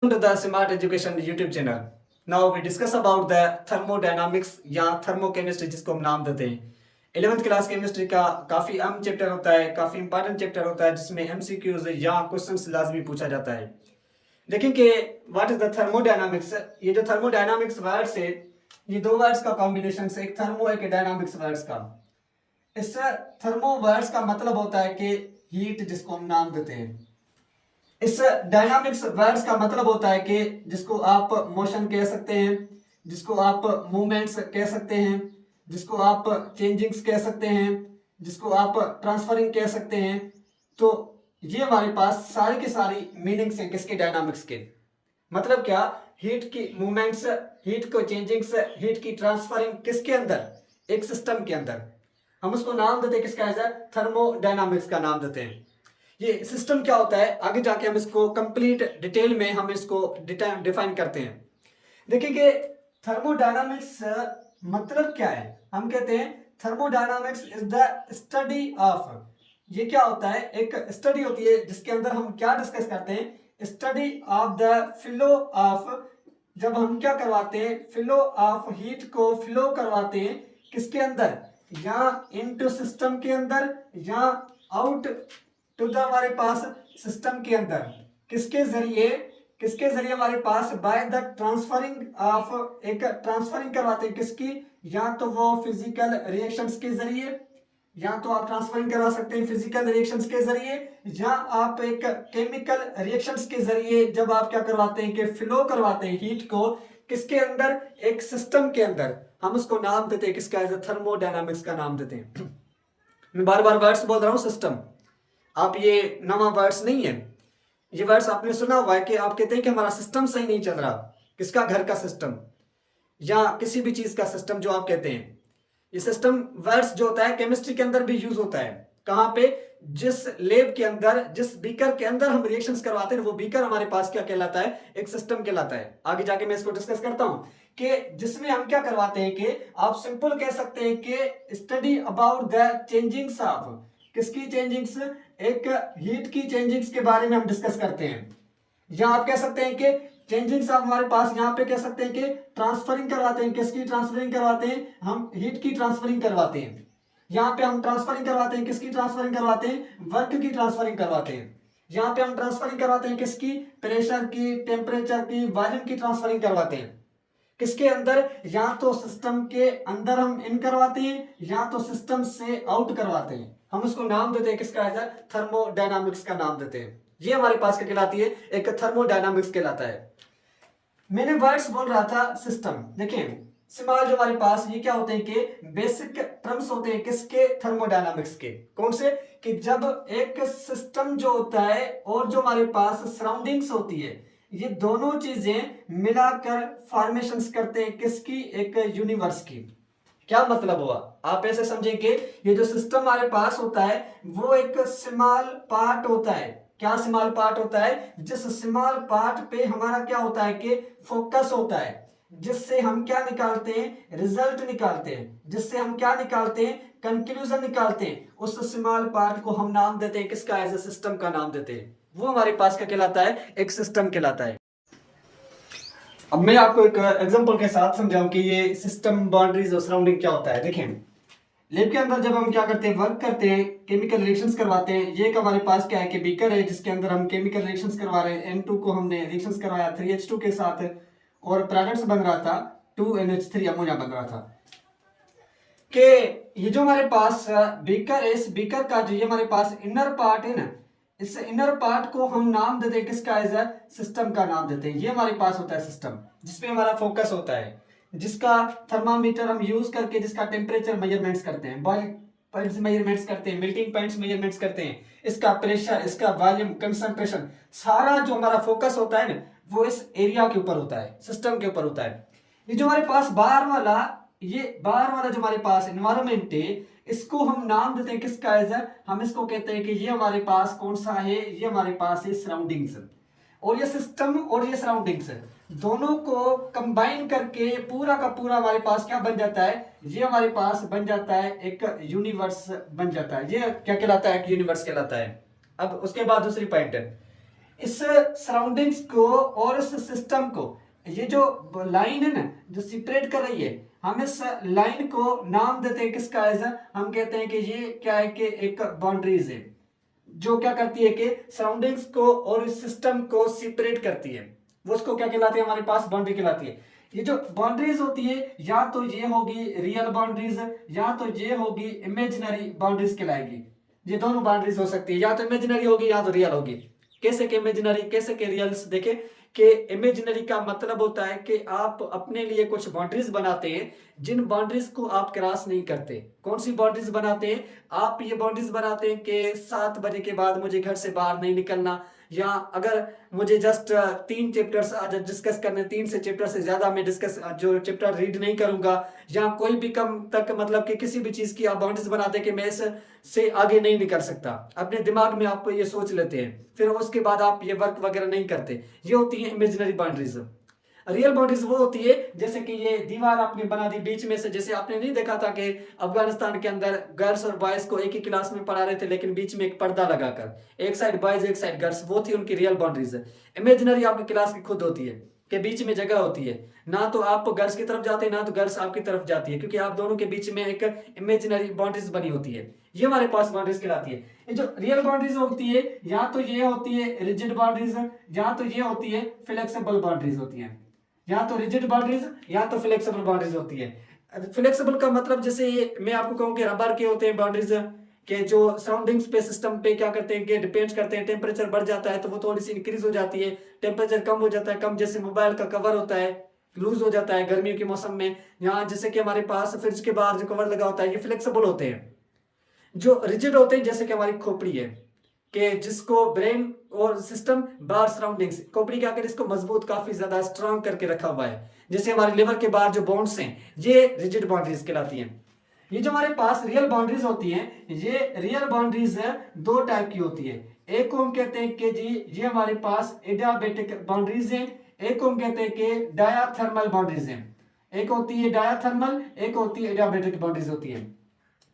To the Smart Education YouTube channel. Now we discuss about the thermodynamics या thermochemistry जिसको हम नाम देते हैं। 11th क्लास केमिस्ट्री का काफ़ी अहम चैप्टर होता है, काफ़ी इंपॉर्टेंट चैप्टर होता है जिसमें MCQs या क्वेश्चंस लाजमी पूछा जाता है। देखें कि व्हाट इज द थर्मोडायनामिक्स। ये जो थर्मोडायनामिक्स वर्ड्स है, ये दो वर्ड्स का कॉम्बिनेशन से, एक थर्मो एक डायनामिक्स वर्ड्स का। इस थर्मो वर्ड्स का मतलब होता है कि हीट, जिसको हम नाम देते हैं। इस डायनामिक्स वर्ड्स का मतलब होता है कि जिसको आप मोशन कह सकते हैं, जिसको आप मूवमेंट्स कह सकते हैं, जिसको आप चेंजिंग्स कह सकते हैं, जिसको आप ट्रांसफरिंग कह सकते हैं। तो ये हमारे पास सारी की सारी मीनिंग्स हैं किसके, डायनामिक्स के। मतलब क्या, हीट की मूवमेंट्स, हीट को चेंजिंग्स, हीट की ट्रांसफरिंग किसके अंदर, एक सिस्टम के अंदर। हम उसको नाम देते हैं किसका, थर्मोडायनामिक्स का नाम देते हैं। ये सिस्टम क्या होता है, आगे जाके हम इसको कंप्लीट डिटेल में हम इसको डिफाइन करते हैं। देखिए कि थर्मोडायनामिक्स मतलब क्या है। हम कहते हैं thermodynamics is the study of. ये क्या होता है, एक स्टडी होती है जिसके अंदर हम क्या डिस्कस करते हैं, study of the flow of. जब हम क्या करवाते हैं, फ्लो ऑफ हीट को फ्लो करवाते हैं किसके अंदर, या इनटू सिस्टम के अंदर, या आउट टू द हमारे पास सिस्टम के अंदर। किसके जरिए हमारे पास, बाय द ट्रांसफरिंग ऑफ, एक ट्रांसफरिंग करवाते हैं किसकी, या तो वो फिजिकल रिएक्शंस के जरिए, या तो आप ट्रांसफरिंग करवा सकते हैं फिजिकल रिएक्शंस के जरिए, या आप एक केमिकल रिएक्शंस के जरिए जब आप क्या करवाते हैं कि फ्लो करवाते हैं हीट को किसके अंदर, एक सिस्टम के अंदर। हम उसको नाम देते हैं किसका, थर्मोडायनामिक्स का नाम देते हैं। मैं बार बार वर्ड्स बोल रहा हूं, सिस्टम। आप ये नवा वर्ड्स नहीं है, ये वर्ड्स आपने सुना हुआ है कि आप कहते हैं कि हमारा सिस्टम सही नहीं चल रहा। किसका, घर का सिस्टम या किसी भी चीज का सिस्टम जो आप कहते हैं। ये सिस्टम वर्ड्स जो होता है केमिस्ट्री के अंदर भी यूज होता है। कहां पे, जिस लैब के अंदर, जिस बीकर के अंदर हम रिएक्शंस करवाते हैं, वो बीकर हमारे पास क्या कहलाता है, एक सिस्टम कहलाता है। आगे जाके मैं इसको डिस्कस करता हूं कि जिसमें हम क्या करवाते हैं कि आप सिंपल कह सकते हैं कि study about the changings of, किसकी चेंजिंग्स, एक हीट की चेंजिंग्स के बारे में हम डिस्कस करते हैं। या आप कह सकते हैं कि चेंजिंग्स ऑफ हमारे पास यहाँ पे कह सकते हैं कि ट्रांसफरिंग करवाते हैं, किसकी ट्रांसफरिंग करवाते हैं, हम हीट की ट्रांसफरिंग करवाते हैं। यहाँ पे हम ट्रांसफरिंग करवाते हैं, किसकी ट्रांसफरिंग करवाते हैं, वर्क की ट्रांसफरिंग करवाते हैं। यहाँ पे हम ट्रांसफरिंग करवाते हैं किसकी, प्रेशर की, टेम्परेचर की, वॉल्यूम की ट्रांसफरिंग करवाते हैं। किसके अंदर, या तो सिस्टम के अंदर हम इन करवाते हैं, या तो सिस्टम से आउट करवाते हैं। हम उसको नाम देते हैं किसका, थर्मोडायनामिक्स का नाम देते हैं। ये हमारे पास क्या कहलाती है, एक थर्मोडायनामिक्स कहलाता है। मैंने वर्ड्स बोल रहा था सिस्टम। देखिए स्मॉल जो हमारे पास, ये क्या होते हैं कि बेसिक टर्म्स होते हैं किसके, थर्मोडायनामिक्स के। कौन से, कि जब एक सिस्टम जो होता है और जो हमारे पास सराउंडिंग्स होती है, ये दोनों चीजें मिलाकर फॉर्मेशंस करते हैं किसकी, एक यूनिवर्स की। क्या मतलब हुआ, आप ऐसे समझें कि ये जो सिस्टम हमारे पास होता है वो एक स्मॉल पार्ट होता है। क्या स्मॉल पार्ट होता है, जिस स्मॉल पार्ट पे हमारा क्या होता है कि फोकस होता है, जिससे हम क्या निकालते हैं, रिजल्ट निकालते हैं, जिससे हम क्या निकालते हैं, कंक्लूजन निकालते हैं। उस स्मॉल पार्ट को हम नाम देते हैं किसका, एज ए सिस्टम का नाम देते हैं। वो हमारे पास क्या कहलाता है, एक सिस्टम कहलाता है। अब मैं आपको एक एग्जांपल के साथ समझाऊं कि ये सिस्टम, बाउंड्रीज और सराउंडिंग क्या होता है। देखें लैब के अंदर जब हम क्या करते हैं, वर्क करते हैं, केमिकल रिएक्शंस करवाते हैं। ये एक हमारे पास क्या है कि बीकर है जिसके अंदर हम केमिकल रिएक्शंस करवा रहे हैं। N2 को हमने रिएक्शंस करवाया 3H2 के साथ और प्रोडक्ट्स बन रहा था 2NH3 अमोनिया बन रहा था। कि ये जो हमारे पास बीकर है, इस बीकर का जो ये हमारे पास इनर पार्ट है ना, इस इनर पार्ट को हम नाम देते हैं किसका, एज ए सिस्टम का नाम देते हैं। ये हमारे पास होता है सिस्टम, जिसमें हमारा फोकस होता है, जिसका थर्मामीटर हम यूज करके जिसका टेम्परेचर मेजरमेंट्स करते हैं, बॉइलिंग पॉइंट्स मेजरमेंट्स करते हैं, मेल्टिंग पॉइंट्स मेजरमेंट्स करते हैं, इसका प्रेशर, इसका वॉल्यूम, कंसंट्रेशन, सारा जो हमारा फोकस होता है ना, वो इस एरिया के ऊपर होता है, सिस्टम के ऊपर होता है। ये जो हमारे पास बाहर वाला, ये बाहर वाला जो हमारे पास एनवायरमेंट है, इसको हम नाम देते हैं किसका, एज हम इसको कहते हैं कि ये हमारे पास कौन सा है, ये हमारे पास है सराउंडिंग्स। और ये सिस्टम और ये सराउंडिंग्स दोनों को कंबाइन करके पूरा का पूरा हमारे पास क्या बन जाता है, ये हमारे पास बन जाता है एक यूनिवर्स बन जाता है। ये क्या कहलाता है, एक यूनिवर्स कहलाता है। अब उसके बाद दूसरी पॉइंट है, इस सराउंडिंग्स को और इस सिस्टम को, ये जो लाइन है ना जो सेपरेट कर रही है, हम इस लाइन को नाम देते हैं किसका, एज हम कहते हैं कि ये क्या है कि एक बाउंड्रीज है जो क्या करती है कि सराउंडिंग्स को और इस सिस्टम को सेपरेट करती है। वो उसको क्या कहलाती है, हमारे पास बाउंड्री कहलाती है। ये जो बाउंड्रीज होती है या तो ये होगी रियल बाउंड्रीज या तो ये होगी इमेजिनरी बाउंड्रीज कहलाएगी। ये दोनों बाउंड्रीज हो सकती है, या तो इमेजिनरी होगी या तो रियल होगी। कैसे के इमेजिनरी, कैसे के रियल, देखें कि इमेजिनरी का मतलब होता है कि आप अपने लिए कुछ बाउंड्रीज बनाते हैं जिन बाउंड्रीज को आप क्रॉस नहीं करते। कौन सी बाउंड्रीज बनाते हैं आप? ये बाउंड्रीज बनाते हैं कि 7 बजे के बाद मुझे घर से बाहर नहीं निकलना, या अगर मुझे जस्ट 3 चैप्टर्स आज डिस्कस करने, 3 से चैप्टर से ज्यादा मैं डिस्कस जो चैप्टर रीड नहीं करूंगा, या कोई भी कम तक मतलब कि किसी भी चीज की आप बाउंड्रीज बनाते हैं कि मैं इस से आगे नहीं निकल सकता। अपने दिमाग में आप ये सोच लेते हैं, फिर उसके बाद आप ये वर्क वगैरह नहीं करते। ये होती है इमेजिनरी बाउंड्रीज। रियल बाउंड्रीज वो होती है जैसे कि ये दीवार आपने बना दी बीच में से, जैसे आपने नहीं देखा था कि अफगानिस्तान के अंदर गर्ल्स और बॉयज को एक ही क्लास में पढ़ा रहे थे लेकिन बीच में एक पर्दा लगाकर, एक साइड बॉयज एक साइड गर्ल्स, वो थी उनकी रियल बाउंड्रीज। इमेजिनरी आपकी क्लास की खुद होती है कि बीच में जगह होती है, ना तो आप गर्ल्स की तरफ जाते हैं ना तो गर्ल्स आपकी तरफ जाती है, क्योंकि आप दोनों के बीच में एक इमेजिनरी बाउंड्रीज बनी होती है। ये हमारे पास बाउंड्रीज कहलाती है। ये जो रियल बाउंड्रीज होती है या तो ये होती है रिजिड बाउंड्रीज या तो ये होती है फ्लेक्सिबल बाउंड्रीज होती है, या तो रिजिड बाउंड्रीज या तो फ्लेक्सिबल बाउंड्रीज होती है। फ्लेक्सिबल का मतलब जैसे ये मैं आपको कहूँ कि रबर के होते हैं बाउंड्रीज के जो सराउंडिंग्स पे सिस्टम पे क्या करते हैं कि डिपेंड्स करते हैं। टेम्परेचर बढ़ जाता है तो वो थोड़ी सी इंक्रीज हो जाती है, टेम्परेचर कम हो जाता है कम, जैसे मोबाइल का कवर होता है लूज हो जाता है गर्मियों के मौसम में, यहाँ जैसे कि हमारे पास फ्रिज के बाहर जो कवर लगा होता है ये फ्लेक्सिबल होते हैं। जो रिजिड होते हैं जैसे कि हमारी खोपड़ी है कि जिसको ब्रेन और सिस्टम बाहर सराउंडिंग्स, खोपड़ी क्या कर इसको मजबूत काफी ज्यादा स्ट्रांग करके रखा हुआ है, जैसे हमारे लिवर के बाहर जो बोन्स हैं ये रिजिड बाउंड्रीज कहलाती हैं। ये जो हमारे पास रियल बाउंड्रीज होती हैं, ये रियल बाउंड्रीज दो टाइप की होती है। एक को हम कहते हैं कि जी ये हमारे पास एडियाबेटिक बाउंड्रीज हैं, एक को हम कहते हैं कि डायाथर्मल बाउंड्रीज हैं। एक होती है डायाथर्मल, एक होती है एडियाबेटिक बाउंड्रीज होती है।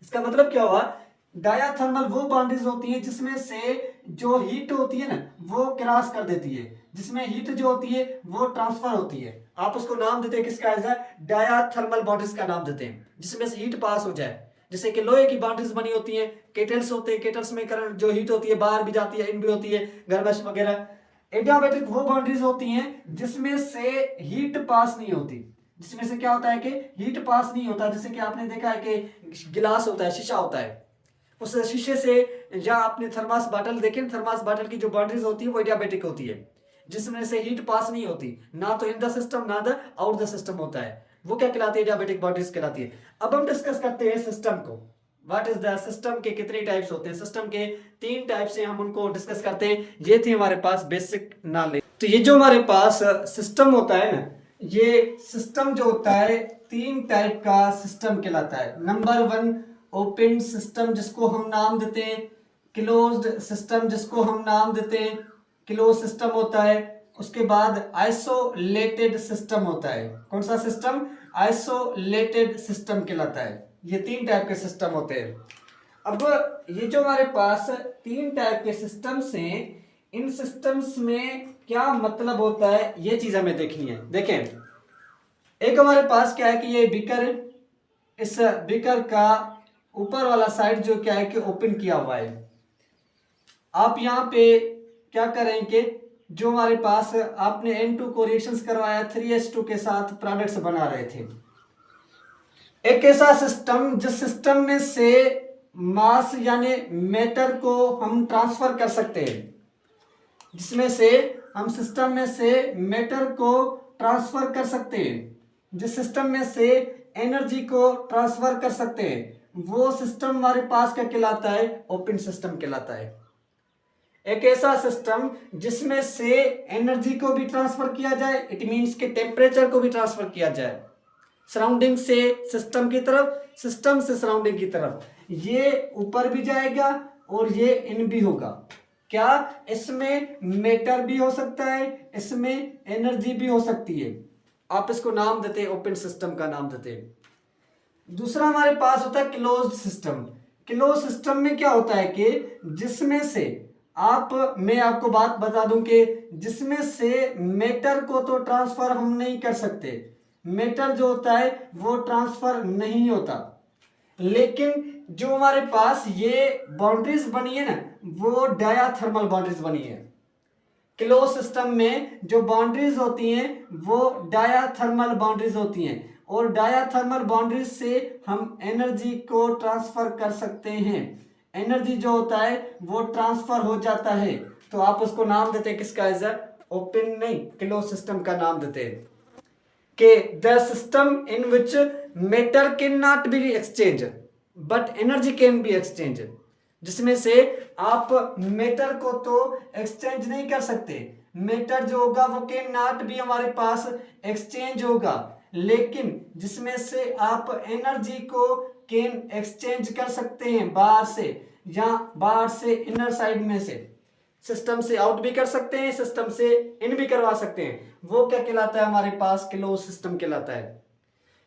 इसका मतलब क्या हुआ, डायाथर्मल वो बाउंड्रीज होती है जिसमें से जो हीट होती है ना वो क्रॉस कर देती है, जिसमें हीट जो होती है वो ट्रांसफर होती है। आप उसको नाम देते हैं किसका, डायाथर्मल बाउंड्रीज का नाम देते हैं, जिसमें से हीट पास हो जाए। जैसे कि लोहे की बाउंड्रीज बनी होती है, केटल्स होते हैं, केटल्स में करंट जो हीट होती है बाहर भी जाती है इन भी होती है गर्मश वगैरह। एडियाबेटिक वो बाउंड्रीज होती हैं जिसमें से हीट पास नहीं होती, जिसमें से क्या होता है कि हीट पास नहीं होता। जैसे कि आपने देखा है कि गिलास होता है, शीशा होता है, उस शीशे से या आपने थर्मास बॉटल देखें, थर्मास बॉटल की जो बाउंड्रीज होती है वो एडियाबेटिक होती है, जिसमें से हीट पास नहीं होती, ना तो इन द सिस्टम ना द आउट द सिस्टम होता है, वो क्या कहलाती है, एडियाबेटिक बाउंड्रीज कहलाती है। अब हम डिस्कस करते हैं सिस्टम को। व्हाट इज द सिस्टम के कितने टाइप्स होते हैं, सिस्टम के 3 टाइप्स हैं, हम उनको डिस्कस करते हैं। ये थी हमारे पास बेसिक नॉलेज। तो ये जो हमारे पास सिस्टम होता है ना, ये सिस्टम जो होता है 3 टाइप का सिस्टम कहलाता है। नंबर 1 ओपन सिस्टम जिसको हम नाम देते हैं, क्लोज्ड सिस्टम जिसको हम नाम देते हैं क्लोज सिस्टम होता है। उसके बाद आइसोलेटेड सिस्टम होता है। कौन सा सिस्टम, आइसोलेटेड सिस्टम कहलाता है। ये 3 टाइप के सिस्टम होते हैं। अब ये जो हमारे पास 3 टाइप के सिस्टम्स हैं, इन सिस्टम्स में क्या मतलब होता है ये चीज हमें देखनी है। देखें, एक हमारे पास क्या है कि ये बीकर, इस बीकर का ऊपर वाला साइड जो क्या है कि ओपन किया हुआ है। आप यहाँ पे क्या करेंगे, जो हमारे पास आपने N2 को रिएक्शंस करवाया 3H2 के साथ प्रोडक्ट्स बना रहे थे। एक ऐसा सिस्टम जिस सिस्टम में से मास यानी मैटर को हम ट्रांसफर कर सकते हैं, जिसमें से हम सिस्टम में से मैटर को ट्रांसफर कर सकते हैं, जिस सिस्टम में से एनर्जी को ट्रांसफर कर सकते हैं, वो सिस्टम हमारे पास क्या कहलाता है, ओपन सिस्टम कहलाता है। एक ऐसा सिस्टम जिसमें से एनर्जी को भी ट्रांसफर किया जाए, इट मींस के टेम्परेचर को भी ट्रांसफर किया जाए सराउंडिंग से सिस्टम की तरफ, सिस्टम से सराउंडिंग की तरफ, ये ऊपर भी जाएगा और ये इन भी होगा। क्या इसमें मैटर भी हो सकता है, इसमें एनर्जी भी हो सकती है। आप इसको नाम देते हैं, ओपन सिस्टम का नाम देते हैं। दूसरा हमारे पास होता है क्लोज्ड सिस्टम। क्लोज सिस्टम में क्या होता है कि जिसमें से मैं आपको बात बता दूं कि जिसमें से मैटर को तो ट्रांसफर हम नहीं कर सकते, मैटर जो होता है वो ट्रांसफर नहीं होता, लेकिन जो हमारे पास ये बाउंड्रीज बनी है ना, वो डायाथर्मल बाउंड्रीज बनी है। क्लोज सिस्टम में जो बाउंड्रीज होती हैं वो डायाथर्मल बाउंड्रीज होती हैं, और डायाथर्मल बाउंड्रीज से हम एनर्जी को ट्रांसफर कर सकते हैं। एनर्जी जो होता है वो ट्रांसफर हो जाता है, तो आप उसको नाम देते हैं किसका, एज ओपन नहीं, क्लोज सिस्टम का नाम देते हैं कि the system in which matter can not be exchange but energy can be exchange, जिसमें से आप मैटर को तो एक्सचेंज नहीं कर सकते, मैटर जो होगा वो कैन नॉट भी हमारे पास एक्सचेंज होगा, लेकिन जिसमें से आप एनर्जी को कैन एक्सचेंज कर सकते हैं बाहर से, या बाहर से इनर साइड में से, सिस्टम से आउट भी कर सकते हैं, सिस्टम से इन भी करवा सकते हैं, वो क्या कहलाता है हमारे पास, क्लोज सिस्टम कहलाता है।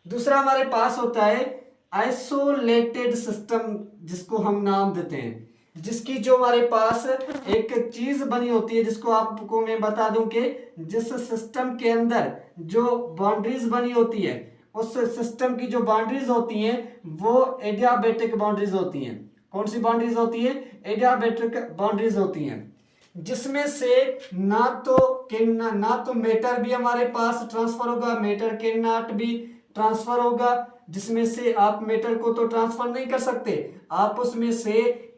दूसरा हमारे पास होता है आइसोलेटेड सिस्टम, जिसको हम नाम देते हैं, जिसकी जो हमारे पास एक चीज बनी होती है, जिसको आपको मैं बता दूं कि जिस सिस्टम के अंदर जो बाउंड्रीज बनी होती है, उस सिस्टम की जो बाउंड्रीज होती हैं वो एडियाबेटिक बाउंड्रीज होती हैं। कौन सी बाउंड्रीज होती है, एडियाबेटिक बाउंड्रीज होती हैं, जिसमें से ना तो मैटर भी हमारे पास ट्रांसफर होगा, मैटर कैन नॉट भी ट्रांसफर होगा, जिसमें से आप मैटर को तो ट्रांसफर नहीं कर सकते, आप उसमें से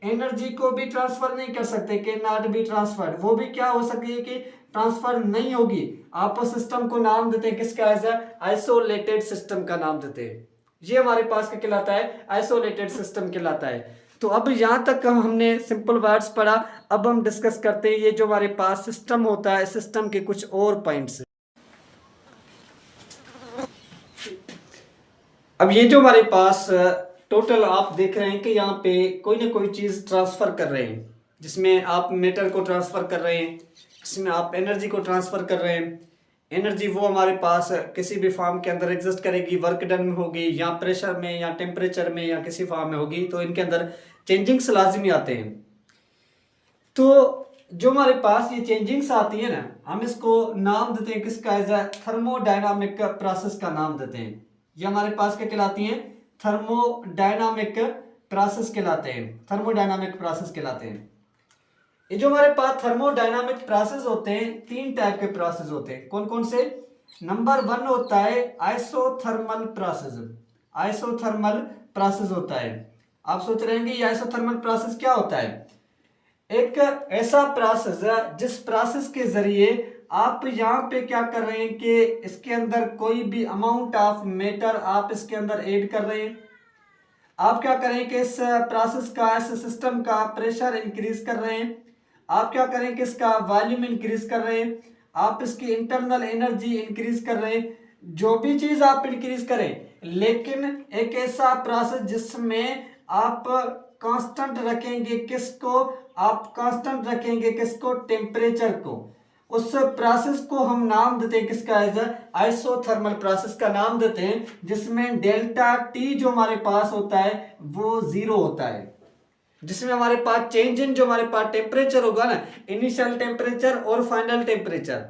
एनर्जी को भी ट्रांसफर नहीं कर सकते, कैन नॉट बी ट्रांसफर, वो भी क्या हो सकती है कि ट्रांसफर नहीं होगी। आप उस सिस्टम को नाम देते हैं किसका, एज आइसोलेटेड सिस्टम का नाम देते हैं। ये हमारे पास क्या कहलाता है, आइसोलेटेड सिस्टम कहलाता है। तो अब यहां तक हमने सिंपल वर्ड्स पढ़ा, अब हम डिस्कस करते हैं ये जो हमारे पास सिस्टम होता है, सिस्टम के कुछ और पॉइंट्स। अब ये जो हमारे पास टोटल आप देख रहे हैं कि यहाँ पे कोई ना कोई चीज ट्रांसफर कर रहे हैं, जिसमें आप मैटर को ट्रांसफर कर रहे हैं, जिसमें आप एनर्जी को ट्रांसफर कर रहे हैं। एनर्जी वो हमारे पास किसी भी फॉर्म के अंदर एग्जिस्ट करेगी, वर्क डन में होगी, या प्रेशर में, या टेम्परेचर में, या किसी फॉर्म में होगी, तो इनके अंदर चेंजिंग्स लाजमी आते हैं। तो जो हमारे पास ये चेंजिंग्स आती है ना, हम इसको नाम देते हैं किसका, एज थर्मोडायनामिक प्रोसेस का नाम देते हैं। ये हमारे पास क्या कहलाती हैं, थर्मोडायनामिक प्रोसेस कहलाते हैं, थर्मोडायनामिक प्रोसेस कहलाते हैं। ये जो हमारे पास थर्मोडायनामिक प्रोसेस होते हैं, तीन टाइप के प्रोसेस होते हैं। कौन कौन से, नंबर 1 होता है आइसोथर्मल प्रोसेस, आइसोथर्मल प्रोसेस होता है। आप सोच रहे हैं कि ये आइसोथर्मल प्रोसेस क्या होता है, एक ऐसा प्रोसेस है जिस प्रोसेस के जरिए आप यहाँ पे क्या कर रहे हैं कि इसके अंदर कोई भी अमाउंट ऑफ मैटर आप इसके अंदर ऐड कर रहे हैं। आप क्या करें कि इस प्रोसेस का, इस सिस्टम का प्रेशर इंक्रीज कर रहे हैं, आप क्या करें कि इसका वॉल्यूम इंक्रीज कर रहे हैं, आप इसकी इंटरनल एनर्जी इंक्रीज कर रहे हैं, जो भी चीज आप इंक्रीज करें, लेकिन एक ऐसा प्रोसेस जिसमें आप कांस्टेंट रखेंगे किसको, आप कांस्टेंट रखेंगे किसको, टेम्परेचर को। उस प्रोसेस को हम नाम देते हैं किसका, एज आइसोथर्मल प्रोसेस का नाम देते हैं, जिसमें डेल्टा टी जो हमारे पास होता है वो 0 होता है, जिसमें हमारे पास चेंज इन जो हमारे पास टेम्परेचर होगा ना, इनिशियल टेम्परेचर और फाइनल टेम्परेचर,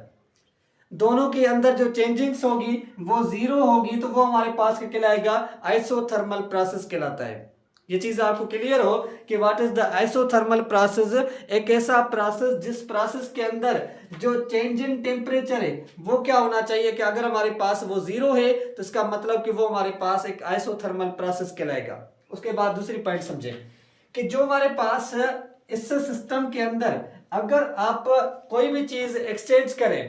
दोनों के अंदर जो चेंजिंग्स होगी वो 0 होगी, तो वो हमारे पास क्या कहलाएगा, आइसोथर्मल प्रोसेस कहलाता है। ये चीज आपको क्लियर हो कि what is the isothermal process, एक ऐसा प्रोसेस जिस प्रोसेस के अंदर जो चेंज इन टेम्परेचर है वो क्या होना चाहिए कि अगर हमारे पास वो 0 है तो इसका मतलब कि वो हमारे पास एक आइसोथर्मल प्रोसेस कहलाएगा। उसके बाद दूसरी पॉइंट समझे कि जो हमारे पास इस सिस्टम के अंदर अगर आप कोई भी चीज एक्सचेंज करें,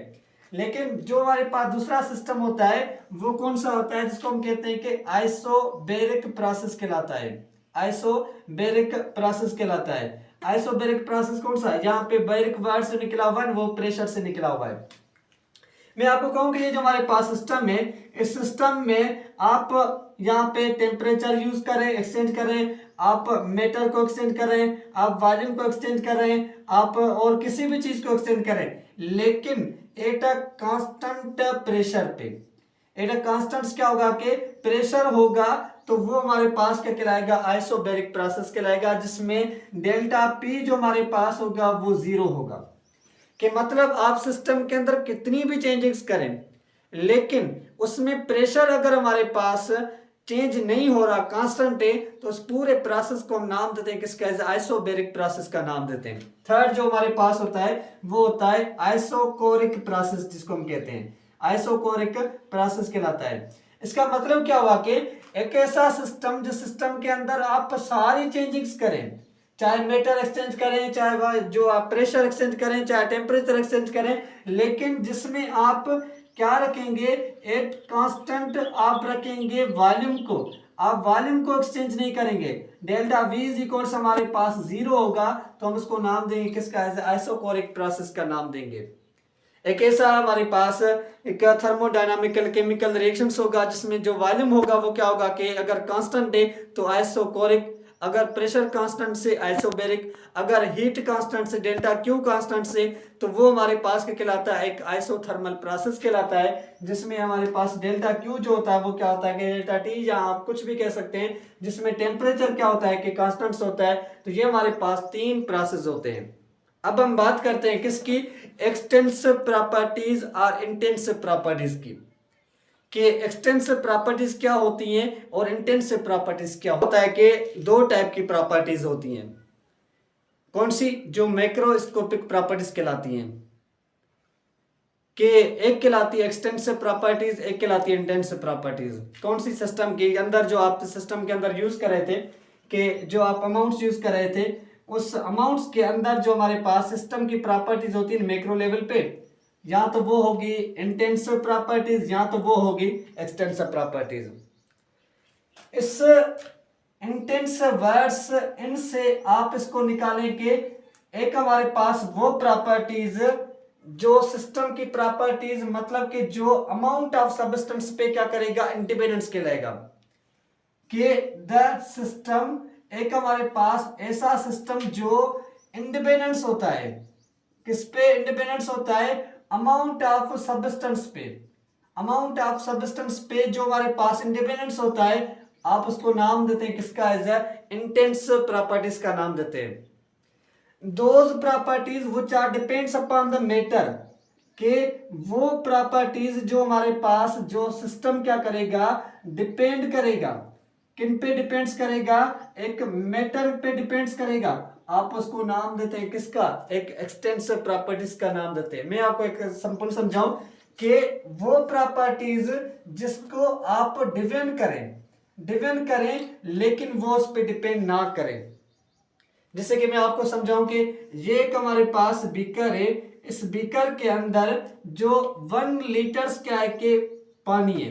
लेकिन जो हमारे पास दूसरा सिस्टम होता है वो कौन सा होता है, जिसको हम कहते हैं कि आइसोबैरिक प्रोसेस कहलाता है, आइसोबैरिक प्रोसेस कहलाता है। आइसोबैरिक प्रोसेस कौन सा है, यहाँ पे बैरिक वर्ड से निकला हुआ है, वो प्रेशर से निकला हुआ है। मैं आपको कहूं कि ये जो हमारे पास सिस्टम है, इस सिस्टम में आप यहाँ पे टेम्परेचर यूज करें, एक्सचेंज करें, आप मैटर को एक्सचेंज करें, आप वॉल्यूम को एक्सचेंज करें, आप और किसी भी चीज को एक्सचेंज करें, लेकिन एट अ कांस्टेंट प्रेशर पे। एट अ कांस्टेंट क्या होगा कि प्रेशर होगा तो वो हमारे पास क्या कहलाएगा, आइसोबैरिक प्रोसेस कहलाएगा, जिसमें डेल्टा पी जो हमारे पास होगा वो 0 होगा। कि मतलब आप सिस्टम के अंदर कितनी भी चेंजेस करें, लेकिन उसमें प्रेशर अगर हमारे पास चेंज नहीं हो रहा, कांस्टेंट है, तो उस पूरे प्रोसेस को हम नाम देते हैं किसका, आइसोबैरिक प्रोसेस का नाम देते हैं। थर्ड जो हमारे पास होता है वो होता है आइसोकोरिक प्रोसेस, जिसको हम कहते हैं आइसोकोरिक प्रोसेस कहलाता है। इसका मतलब क्या हुआ कि एक ऐसा सिस्टम जिस सिस्टम के अंदर आप सारी चेंजिंग्स करें, चाहे मेटर एक्सचेंज करें, चाहे जो आप प्रेशर एक्सचेंज करें, चाहे टेम्परेचर एक्सचेंज करें, लेकिन जिसमें आप क्या रखेंगे, एक कांस्टेंट आप रखेंगे वॉल्यूम को, आप वॉल्यूम को एक्सचेंज नहीं करेंगे। डेल्टा वी इज इक्वल्स हमारे पास 0 होगा, तो हम उसको नाम देंगे किसका, आइसोकोरिक प्रोसेस का नाम देंगे। एक ऐसा हमारे पास एक थर्मोडायनामिकल केमिकल रिएक्शंस होगा जिसमें जो वॉल्यूम होगा वो क्या होगा कि अगर कांस्टेंट है तो आइसोकोरिक, अगर प्रेशर कांस्टेंट से आइसोबैरिक, अगर हीट कांस्टेंट से डेल्टा क्यू कांस्टेंट से, तो वो हमारे पास क्या कहलाता है, एक आइसोथर्मल प्रोसेस कहलाता है, जिसमें हमारे पास डेल्टा क्यू जो होता है वो क्या होता है कि डेल्टा टी, या आप कुछ भी कह सकते हैं, जिसमें टेम्परेचर क्या होता है कि कांस्टेंट्स होता है। तो ये हमारे पास 3 प्रोसेस होते हैं। अब हम बात करते हैं किसकी, एक्सटेंसिव प्रॉपर्टीज और इंटेंसिव प्रॉपर्टीज की, कि एक्सटेंसिव प्रॉपर्टीज क्या होती हैं और इंटेंसिव प्रॉपर्टीज क्या होता है। कि 2 टाइप की प्रॉपर्टीज होती हैं। कौन सी, जो मैक्रोस्कोपिक प्रॉपर्टीज कहलाती हैं, कि एक कहलाती है एक्सटेंसिव प्रॉपर्टीज, एक कहलाती है इंटेंसिव प्रॉपर्टीज। कौन सी, सिस्टम के अंदर जो आप सिस्टम के अंदर यूज कर रहे थे, कि जो आप अमाउंट्स यूज कर रहे थे, उस अमाउंट्स के अंदर जो हमारे पास सिस्टम की प्रॉपर्टीज होती है मैक्रो लेवल पे, या तो वो होगी इंटेंसिव प्रॉपर्टीज, या तो वो होगी एक्सटेंसिव प्रॉपर्टीज। इस इंटेंसिव वर्ड्स, इनसे आप इसको निकालें कि एक हमारे पास वो प्रॉपर्टीज जो सिस्टम की प्रॉपर्टीज, मतलब कि जो अमाउंट ऑफ सब्सटेंस पे क्या करेगा, इंडिपेंडेंस कहलाएगा। कि द सिस्टम, एक हमारे पास ऐसा सिस्टम जो इंडिपेंडेंस होता है, किस पे इंडिपेंडेंस होता है, अमाउंट ऑफ सब्सटेंस पे, अमाउंट ऑफ सब्सटेंस पे जो हमारे पास इंडिपेंडेंस होता है, आप उसको नाम देते हैं किसका, एज इंटेंसिव प्रॉपर्टीज का नाम देते हैं। Those properties which are depends upon the matter, के वो प्रॉपर्टीज जो हमारे पास, जो सिस्टम क्या करेगा, डिपेंड करेगा, किन पे डिपेंड्स करेगा, एक मैटर पे डिपेंड्स करेगा, आप उसको नाम देते हैं किसका, एक एक्सटेंसिव प्रॉपर्टीज का नाम देते हैं। मैं आपको एक सिंपल समझाऊं कि वो प्रॉपर्टीज जिसको आप डिपेंड करें लेकिन वो उस पे डिपेंड ना करें। जैसे कि मैं आपको समझाऊं कि ये एक हमारे पास बीकर है, इस बीकर के अंदर जो 1 लीटर क्या है कि पानी है,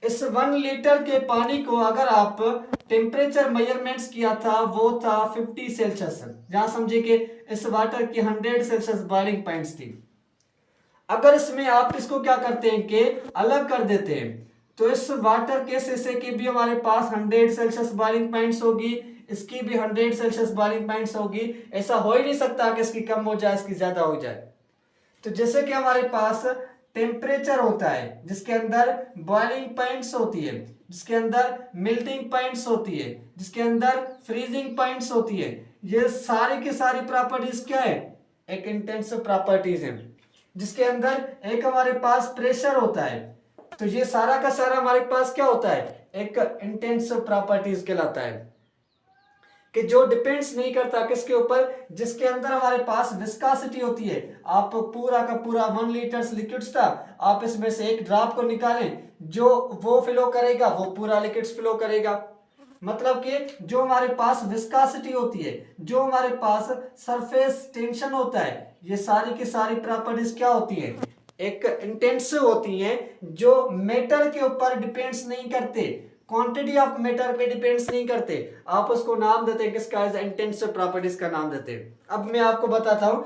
इस 1 लीटर के पानी को अगर आप टेम्परेचर मेजरमेंट्स किया था वो था 50 सेल्सियस, जहां समझे कि इस वाटर की 100 सेल्सियस बॉइलिंग पॉइंट्स थी। अगर इसमें आप इसको क्या करते हैं कि अलग कर देते हैं, तो इस वाटर के शीशे की भी हमारे पास 100 सेल्सियस बॉइलिंग पॉइंट्स होगी, इसकी भी 100 सेल्सियस बॉइलिंग पॉइंट्स होगी। ऐसा हो ही नहीं सकता कि इसकी कम हो जाए, इसकी ज्यादा हो जाए। तो जैसे कि हमारे पास टेम्परेचर होता है जिसके अंदर बॉइलिंग पॉइंट्स होती है, जिसके अंदर मेल्टिंग पॉइंट्स होती है, जिसके अंदर फ्रीजिंग पॉइंट्स होती है, ये सारी की सारी प्रॉपर्टीज क्या है, एक इंटेंसिव प्रॉपर्टीज है। जिसके अंदर एक हमारे पास प्रेशर होता है, तो ये सारा का सारा हमारे पास क्या होता है, एक इंटेंसिव प्रॉपर्टीज कहलाता है, कि जो डिपेंड्स नहीं करता किसके ऊपर, जिसके अंदर हमारे पास विस्कोसिटी होती है। आप पूरा का पूरा 1 लीटर लिक्विड्स था, आप इसमें से एक ड्रॉप को निकालें, जो वो फ्लो करेगा वो पूरा लिक्विड्स फ्लो करेगा। मतलब कि जो हमारे पास विस्कोसिटी होती है, जो हमारे पास सरफेस टेंशन होता है, ये सारी की सारी प्रॉपर्टीज क्या होती है, एक इंटेंसिव होती है, जो मैटर के ऊपर डिपेंड्स नहीं करते, क्वांटिटी ऑफ मैटर पे डिपेंड्स नहीं करते। आप उसको नाम देते हैं किसका, इंटेंसिव प्रॉपर्टीज का नाम देते हैं। अब मैं आपको बताता हूं,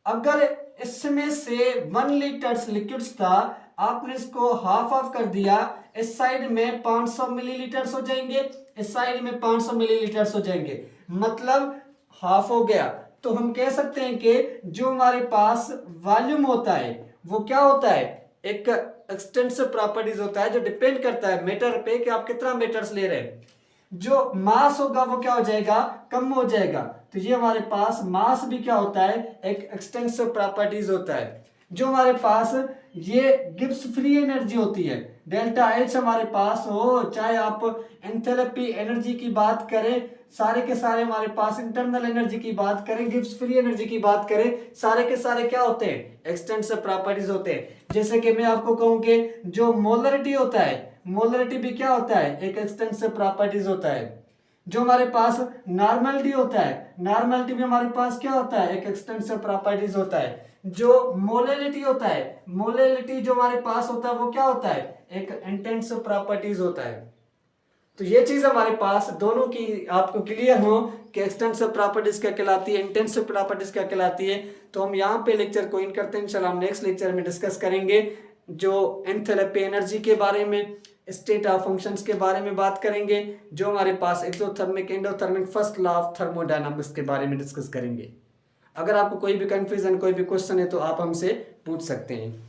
अगर इसमें से 1 लीटर लिक्विड्स था, आपने इसको हाफ ऑफ कर दिया, इस साइड में 500 मिलीलीटर हो जाएंगे, इस साइड में 500 मिलीलीटर हो जाएंगे, मतलब हाफ हो गया। तो हम कह सकते हैं कि जो हमारे पास वॉल्यूम होता है वो क्या होता है, एक एक्सटेंसिव प्रॉपर्टीज होता है जो डिपेंड करता है मैटर पे कि आप कितना मैटर्स ले रहे हैं। जो मास होगा वो क्या हो जाएगा, कम हो जाएगा। तो ये हमारे पास मास भी क्या होता है, एक एक्सटेंसिव प्रॉपर्टीज होता है। जो हमारे पास ये गिब्स फ्री एनर्जी होती है, डेल्टा एच हमारे पास हो, चाहे आप एंथैल्पी एनर्जी की बात करें, सारे के सारे हमारे पास इंटरनल एनर्जी की बात करें, गिब्स फ्री एनर्जी की बात करें, सारे के सारे क्या होते हैं, एक्सटेंसिव प्रॉपर्टीज होते हैं। जैसे कि मैं आपको कहूं कि जो मोलरिटी होता है, मोलरिटी भी क्या होता है, एक एक्सटेंसिव प्रॉपर्टीज होता है। जो हमारे पास नॉर्मलिटी होता है, नॉर्मलिटी भी हमारे पास क्या होता है, एक एक्सटेंसिव प्रॉपर्टीज होता है। जो मोलेलिटी होता है, मोलेलिटी जो हमारे पास होता है वो क्या होता है, एक इंटेंसिव प्रॉपर्टीज होता है। तो ये चीज हमारे पास दोनों की आपको क्लियर हो कि एक्सटेंसिव प्रॉपर्टीज क्या कहलाती है, इंटेंसिव प्रॉपर्टीज क्या कहलाती है। तो हम यहाँ पे लेक्चर को इन करते हैं, इंशाल्लाह हम नेक्स्ट लेक्चर में डिस्कस करेंगे जो एंथैल्पी एनर्जी के बारे में, स्टेट ऑफ फंक्शंस के बारे में बात करेंगे, जो हमारे पास exothermic endothermic first law of thermodynamics के बारे में डिस्कस करेंगे। अगर आपको कोई भी कंफ्यूजन, कोई भी क्वेश्चन है तो आप हमसे पूछ सकते हैं।